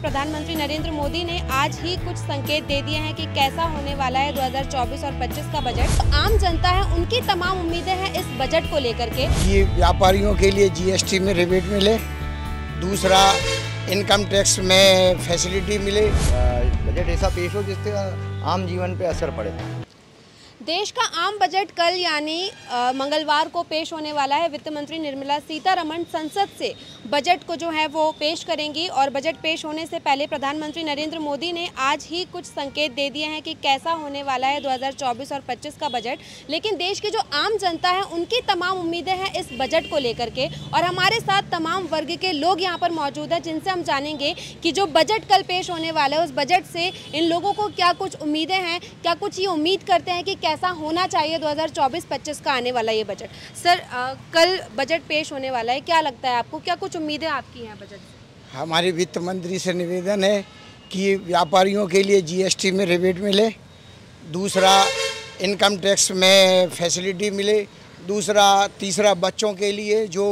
प्रधानमंत्री नरेंद्र मोदी ने आज ही कुछ संकेत दे दिए हैं कि कैसा होने वाला है 2024 और 25 का बजट। तो आम जनता है, उनकी तमाम उम्मीदें हैं इस बजट को लेकर के। ये व्यापारियों के लिए जीएसटी में रिबेट मिले, दूसरा इनकम टैक्स में फैसिलिटी मिले, बजट ऐसा पेश हो जिससे आम जीवन पे असर पड़े। देश का आम बजट कल यानी मंगलवार को पेश होने वाला है। वित्त मंत्री निर्मला सीतारमण संसद से बजट को जो है वो पेश करेंगी और बजट पेश होने से पहले प्रधानमंत्री नरेंद्र मोदी ने आज ही कुछ संकेत दे दिए हैं कि कैसा होने वाला है 2024 और 25 का बजट। लेकिन देश की जो आम जनता है, उनकी तमाम उम्मीदें हैं इस बजट को लेकर के और हमारे साथ तमाम वर्ग के लोग यहाँ पर मौजूद हैं, जिनसे हम जानेंगे कि जो बजट कल पेश होने वाला है उस बजट से इन लोगों को क्या कुछ उम्मीदें हैं, क्या कुछ ये उम्मीद करते हैं कि कैसा होना चाहिए 2024-25 का आने वाला ये बजट। सर, कल बजट पेश होने वाला है, क्या लगता है आपको, क्या कुछ उम्मीदें आपकी हैं बजट से? हमारी वित्त मंत्री से निवेदन है कि व्यापारियों के लिए जीएसटी में रिबेट मिले, दूसरा इनकम टैक्स में फैसिलिटी मिले, तीसरा बच्चों के लिए जो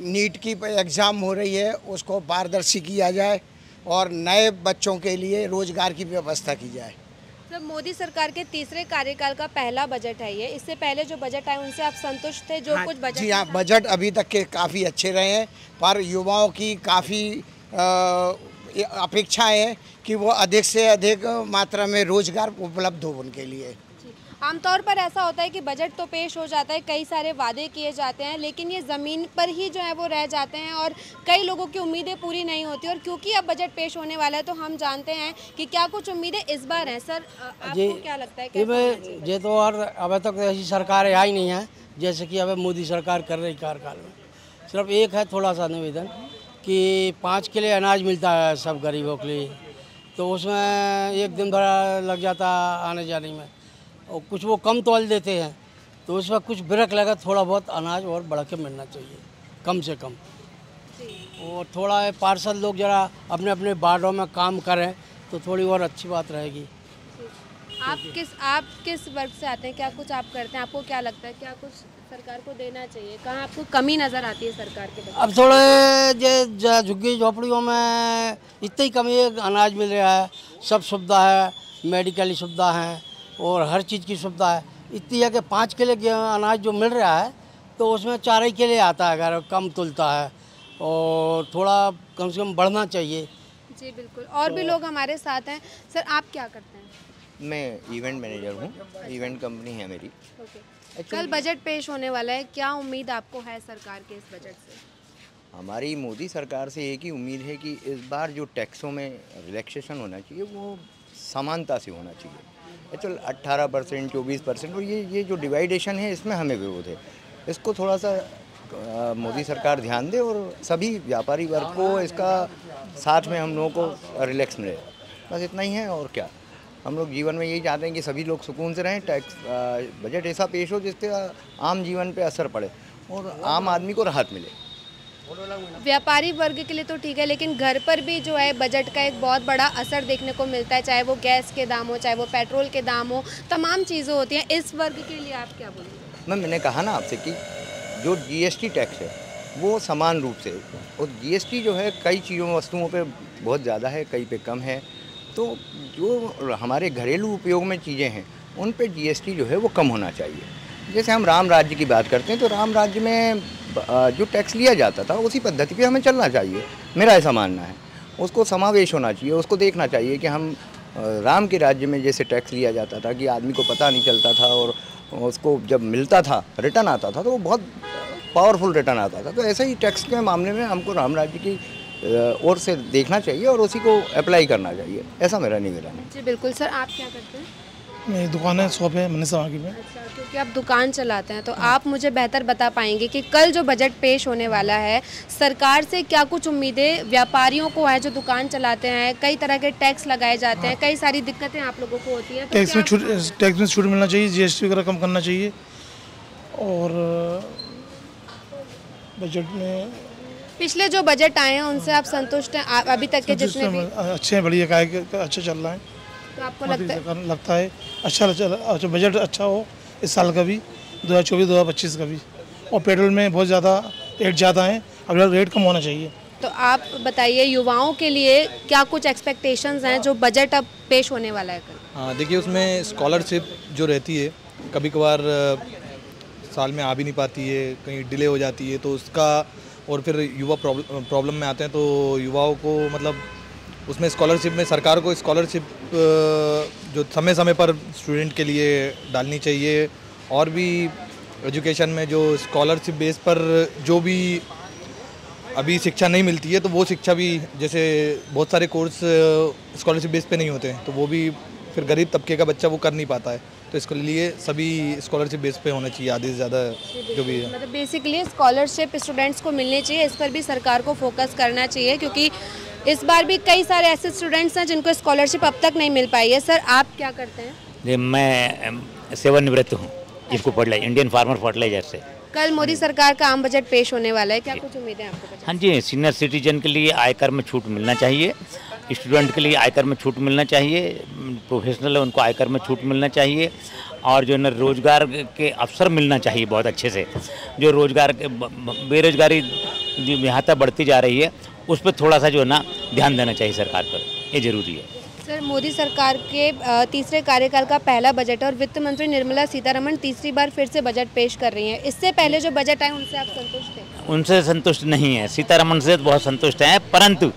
नीट की एग्ज़ाम हो रही है उसको पारदर्शी किया जाए और नए बच्चों के लिए रोज़गार की व्यवस्था की जाए। सर, मोदी सरकार के तीसरे कार्यकाल का पहला बजट है ये। इससे पहले जो बजट आए उनसे आप संतुष्ट थे? जो कुछ बजट जी हाँ, बजट अभी तक के काफ़ी अच्छे रहे हैं, पर युवाओं की काफ़ी अपेक्षाएं हैं कि वो अधिक से अधिक मात्रा में रोजगार उपलब्ध हो उनके लिए। आमतौर पर ऐसा होता है कि बजट तो पेश हो जाता है, कई सारे वादे किए जाते हैं, लेकिन ये ज़मीन पर ही जो है वो रह जाते हैं और कई लोगों की उम्मीदें पूरी नहीं होती। और क्योंकि अब बजट पेश होने वाला है तो हम जानते हैं कि क्या कुछ उम्मीदें इस बार हैं। सर, आपको क्या लगता है? ये तो और अब तक तो ऐसी सरकार आई नहीं है जैसे कि अब मोदी सरकार कर रही कार्यकाल में। सिर्फ एक है थोड़ा सा निवेदन कि 5 किलो अनाज मिलता है सब गरीबों के लिए, तो उसमें एक दिन भर लग जाता आने जाने में, और कुछ वो कम तोल देते हैं तो उसमें कुछ ब्रेक लगा, थोड़ा बहुत अनाज और बढ़ के मिलना चाहिए कम से कम। और थोड़ा पार्षद लोग जरा अपने अपने वार्डों में काम करें तो थोड़ी और अच्छी बात रहेगी। आप किस वर्ग से आते हैं, क्या कुछ आप करते हैं, आपको क्या लगता है क्या कुछ सरकार को देना चाहिए, कहाँ आपको कमी नज़र आती है सरकार के बजट? अब थोड़े झुग्गी झोपड़ियों में इतनी कमी है, अनाज मिल रहा है, सब सुविधा है, मेडिकल सुविधा है और हर चीज़ की सुविधा है। इतनी है कि 5 किलो अनाज जो मिल रहा है तो उसमें 4 ही किलो आता है, अगर कम तुलता है, और थोड़ा कम से कम बढ़ना चाहिए। जी बिल्कुल, और भी लोग हमारे साथ हैं। सर, आप क्या करते हैं? मैं इवेंट मैनेजर हूँ, इवेंट कंपनी है मेरी। कल बजट पेश होने वाला है, क्या उम्मीद आपको है सरकार के इस बजट से? हमारी मोदी सरकार से एक ही उम्मीद है कि इस बार जो टैक्सों में रिलैक्सेशन होना चाहिए वो समानता से होना चाहिए। एक्चुअल 18%, 24% और ये जो डिवाइडेशन है इसमें हमें विरोध है। इसको थोड़ा सा मोदी सरकार ध्यान दे और सभी व्यापारी वर्ग को इसका साथ में हम लोगों को रिलैक्स मिले, बस इतना ही है। और क्या, हम लोग जीवन में यही चाहते हैं कि सभी लोग सुकून से रहें, बजट ऐसा पेश हो जिससे आम जीवन पे असर पड़े और आम आदमी को राहत मिले। व्यापारी वर्ग के लिए तो ठीक है, लेकिन घर पर भी जो है बजट का एक बहुत बड़ा असर देखने को मिलता है, चाहे वो गैस के दाम हो, चाहे वो पेट्रोल के दाम हो, तमाम चीज़ें होती हैं। इस वर्ग के लिए आप क्या बोलेंगे? मैंने कहा ना आपसे कि जो जीएसटी टैक्स है वो समान रूप से, और जीएसटी जो है कई चीज़ों वस्तुओं पे बहुत ज़्यादा है, कई पे कम है, तो जो हमारे घरेलू उपयोग में चीज़ें हैं उन पे जीएसटी जो है वो कम होना चाहिए। जैसे हम राम राज्य की बात करते हैं तो राम राज्य में जो टैक्स लिया जाता था उसी पद्धति पे हमें चलना चाहिए, मेरा ऐसा मानना है। उसको समावेश होना चाहिए, उसको देखना चाहिए कि हम राम के राज्य में जैसे टैक्स लिया जाता था कि आदमी को पता नहीं चलता था और उसको जब मिलता था, रिटर्न आता था तो वो बहुत पावरफुल रिटर्न आता था, तो ऐसे ही टैक्स के मामले में हमको राम राज्य की ओर से देखना चाहिए और उसी को अप्लाई करना चाहिए, ऐसा मेरा निवेदन है। जी बिल्कुल। सर, आप क्या करते हैं? मेरी दुकान है, शॉप है मनीषा मार्केट में। अच्छा, क्योंकि आप दुकान चलाते हैं तो आप मुझे बेहतर बता पाएंगे कि कल जो बजट पेश होने वाला है सरकार से क्या कुछ उम्मीदें व्यापारियों को है जो दुकान चलाते हैं? कई तरह के टैक्स लगाए जाते हैं, कई सारी दिक्कतें आप लोगों को होती हैं, तो टैक्स में छूट मिलना चाहिए, जीएसटी वगैरह कम करना चाहिए, और बजट में पिछले जो बजट आए हैं उनसे आप संतुष्ट हैं? अभी तक के जितने भी अच्छे हैं, बढ़िया अच्छा चल रहा है। तो आपको लगता है अच्छा बजट अच्छा हो इस साल का भी, 2024-2025 का भी। और पेट्रोल में बहुत ज़्यादा रेट ज़्यादा है, अब रेट कम होना चाहिए। तो आप बताइए युवाओं के लिए क्या कुछ एक्सपेक्टेशंस हैं जो बजट अब पेश होने वाला है कल? हाँ, देखिए उसमें स्कॉलरशिप जो रहती है कभी कभार साल में आ भी नहीं पाती है, कहीं डिले हो जाती है, तो उसका और फिर युवा प्रॉब्लम में आते हैं, तो युवाओं को मतलब उसमें स्कॉलरशिप में सरकार को स्कॉलरशिप जो समय समय पर स्टूडेंट के लिए डालनी चाहिए। और भी एजुकेशन में जो स्कॉलरशिप बेस पर जो भी अभी शिक्षा नहीं मिलती है, तो वो शिक्षा भी, जैसे बहुत सारे कोर्स स्कॉलरशिप बेस पे नहीं होते हैं, तो वो भी फिर गरीब तबके का बच्चा वो कर नहीं पाता है, तो इसके लिए सभी स्कॉलरशिप बेस पे होना चाहिए आधे से ज़्यादा जो भी है। मतलब बेसिकली स्कॉलरशिप स्टूडेंट्स को मिलनी चाहिए, इस पर भी सरकार को फोकस करना चाहिए, क्योंकि इस बार भी कई सारे ऐसे स्टूडेंट्स हैं जिनको स्कॉलरशिप अब तक नहीं मिल पाई है। सर आप क्या करते हैं? मैं सेवानिवृत्त हूँ इसको फर्टिलाइजर, इंडियन फार्मर फर्टिलाइजर से। कल मोदी सरकार का आम बजट पेश होने वाला है, क्या कुछ उम्मीदें आपको बजट? हाँ जी, सीनियर सिटीजन के लिए आयकर में छूट मिलना चाहिए, स्टूडेंट के लिए आयकर में छूट मिलना चाहिए, प्रोफेशनल है उनको आयकर में छूट मिलना चाहिए, और जो है ना रोज़गार के अवसर मिलना चाहिए बहुत अच्छे से। जो रोज़गार के बेरोजगारी यहाँ तक बढ़ती जा रही है उस पर थोड़ा सा जो है ना ध्यान देना चाहिए सरकार पर, ये ज़रूरी है। सर मोदी सरकार के तीसरे कार्यकाल का पहला बजट और वित्त मंत्री निर्मला सीतारमण तीसरी बार फिर से बजट पेश कर रही हैं, इससे पहले जो बजट आए उनसे आप संतुष्ट हैं? उनसे संतुष्ट नहीं है, सीतारमण से बहुत संतुष्ट हैं, परंतु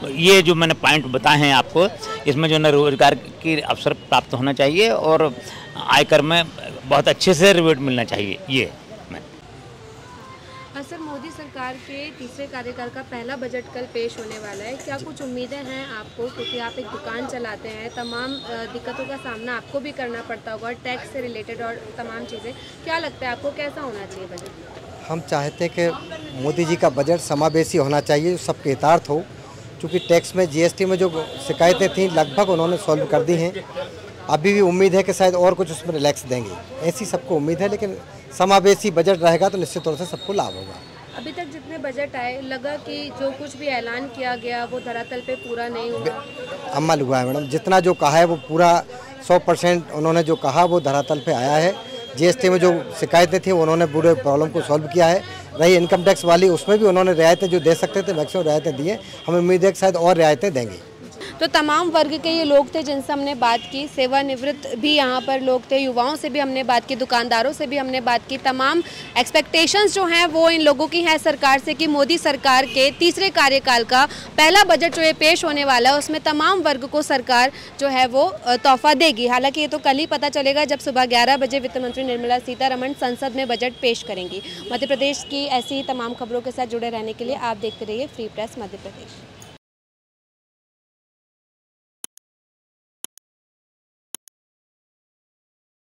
ये जो मैंने पॉइंट बताए हैं आपको, इसमें जो है ना रोजगार के अवसर प्राप्त होना चाहिए और आयकर में बहुत अच्छे से रिबेट मिलना चाहिए। ये सर मोदी सरकार के तीसरे कार्यकाल का पहला बजट कल पेश होने वाला है, क्या कुछ उम्मीदें हैं आपको, क्योंकि आप एक दुकान चलाते हैं, तमाम दिक्कतों का सामना आपको भी करना पड़ता होगा, टैक्स से रिलेटेड और तमाम चीज़ें, क्या लगता है आपको कैसा होना चाहिए बजट? हम चाहते हैं कि मोदी जी का बजट समावेशी होना चाहिए, सबके हितार्थ हो, क्योंकि टैक्स में जीएसटी में जो शिकायतें थीं लगभग उन्होंने सॉल्व कर दी हैं। अभी भी उम्मीद है कि शायद और कुछ उसमें रिलैक्स देंगे, ऐसी सबको उम्मीद है, लेकिन समावेशी बजट रहेगा तो निश्चित तौर से सबको लाभ होगा। अभी तक जितने बजट आए लगा कि जो कुछ भी ऐलान किया गया वो धरातल पे पूरा नहीं हुआ, अमल हुआ है मैडम, जितना जो कहा है वो पूरा 100% उन्होंने जो कहा वो धरातल पे आया है। जीएसटी में जो शिकायतें थी उन्होंने पूरे प्रॉब्लम को सॉल्व किया है। रही इनकम टैक्स वाली, उसमें भी उन्होंने रियायतें जो दे सकते थे मैक्सिमम रियायतें दी हैं, हमें उम्मीद है कि शायद और रियायतें देंगे। तो तमाम वर्ग के ये लोग थे जिनसे हमने बात की, सेवानिवृत्त भी यहाँ पर लोग थे, युवाओं से भी हमने बात की, दुकानदारों से भी हमने बात की। तमाम एक्सपेक्टेशंस जो हैं वो इन लोगों की हैं सरकार से कि मोदी सरकार के तीसरे कार्यकाल का पहला बजट जो ये पेश होने वाला है उसमें तमाम वर्ग को सरकार जो है वो तोहफा देगी। हालांकि ये तो कल ही पता चलेगा जब सुबह 11 बजे वित्त मंत्री निर्मला सीतारमण संसद में बजट पेश करेंगी। मध्य प्रदेश की ऐसी तमाम खबरों के साथ जुड़े रहने के लिए आप देखते रहिए फ्री प्रेस मध्य प्रदेश।